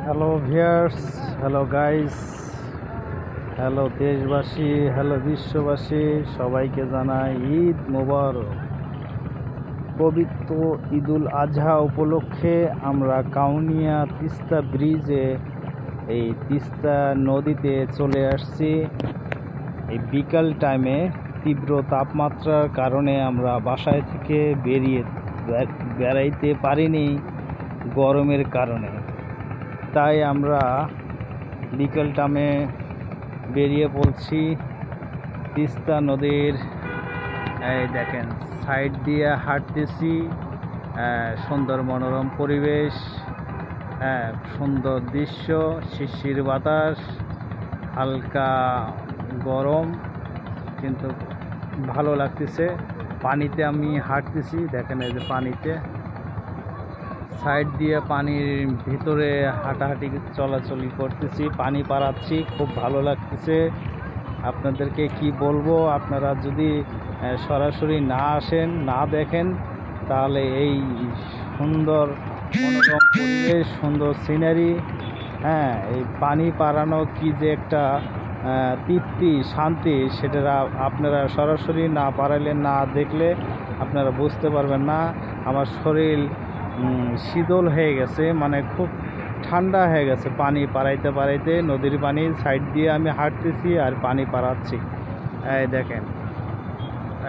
Hello viewers, hello guys, hello দেশবাসী, hello বিশ্ববাসী, সবাইকে জানাই ঈদ মোবারক। পবিত্র ঈদুল আজহা উপলক্ষে আমরা কাউনিয়া তিস্তা ব্রিজে এই তিস্তা নদীতে চলে আসছি। এই বিকাল টাইমে তীব্র তাপমাত্রার কারণে আমরা বাসায় থেকে বেরাইতে পারিনি গরমের কারণে। তাই আমরা বিকেল টাইমে বেরিয়ে পড়ছি তিস্তা নদীর। এই দেখেন সাইড দিয়ে হাঁটতেছি, সুন্দর মনোরম পরিবেশ, সুন্দর দৃশ্য, শিশির বাতাস, হালকা গরম কিন্তু ভালো লাগতেছে। পানিতে আমি হাঁটতেছি, দেখেন এই যে পানিতে, সাইড দিয়ে পানির ভিতরে হাঁটাহাঁটি চলাচলি করতেছি, পানি পাড়াচ্ছি, খুব ভালো লাগতেছে। আপনাদেরকে কি বলবো, আপনারা যদি সরাসরি না আসেন, না দেখেন, তাহলে এই সুন্দর মনোরম পরিবেশ, সুন্দর সিনারি, এই পানি পাড়ানো কি যে একটা তৃপ্তি, শান্তি, সেটা আপনারা সরাসরি না পারালে, না দেখলে আপনারা বুঝতে পারবেন না। আমার শরীর শীতল হয়ে গেছে, মানে খুব ঠান্ডা হয়ে গেছে পানি পাড়াইতে পাড়াইতে। নদীর পানি সাইড দিয়ে আমি হাঁটতেছি আর পানি পাড়াচ্ছি। এই দেখেন,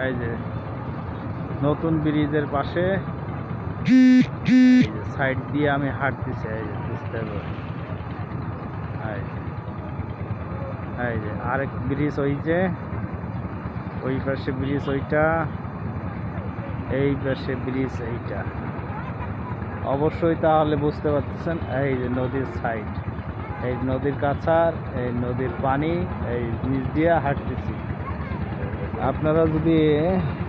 এই যে নতুন ব্রিজের পাশে সাইড দিয়ে আমি হাঁটতেছি। এই যে বুঝতে পারবেন, এই যে আরেক ব্রিজ, ওই যে ওই পাশে ব্রিজ ওইটা, এই পাশে ব্রিজ এইটা। অবশ্যই তাহলে বুঝতে পারতেছেন, এই যে নদীর সাইড, এই নদীর কাছার, এই নদীর পানি, এই নিচ দিয়ে হাঁটতেছি। আপনারা যদি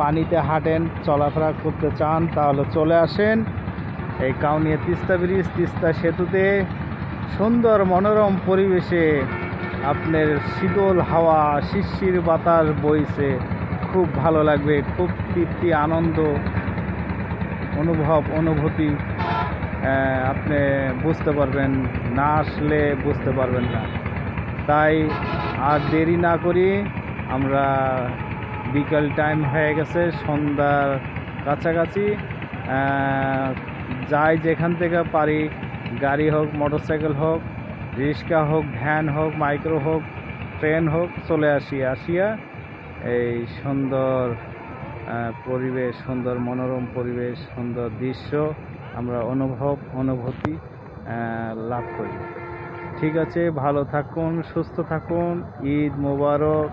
পানিতে হাঁটেন, চলাফেরা করতে চান, তাহলে চলে আসেন এই কাউনিয়া তিস্তা ব্রিজ, তিস্তা সেতুতে। সুন্দর মনোরম পরিবেশে আপনার শীতল হাওয়া, শিশির বাতাস বইছে, খুব ভালো লাগবে, খুব তৃপ্তি, আনন্দ, অনুভূতি আপনি বুঝতে পারবেন, না আসলে বুঝতে পারবেন না। তাই আর দেরি না করি, আমরা বিকাল টাইম হয়ে গেছে, সন্ধ্যার কাছাকাছি, যাই যেখান থেকে পারি, গাড়ি হোক, মোটরসাইকেল হোক, রিক্সা হোক, ভ্যান হোক, মাইক্রো হোক, ট্রেন হোক, চলে আসিয়া এই সুন্দর পরিবেশ, সুন্দর মনোরম পরিবেশ, সুন্দর দৃশ্য আমরা অনুভূতি লাভ করি। ঠিক আছে, ভালো থাকুন, সুস্থ থাকুন, ঈদ মোবারক।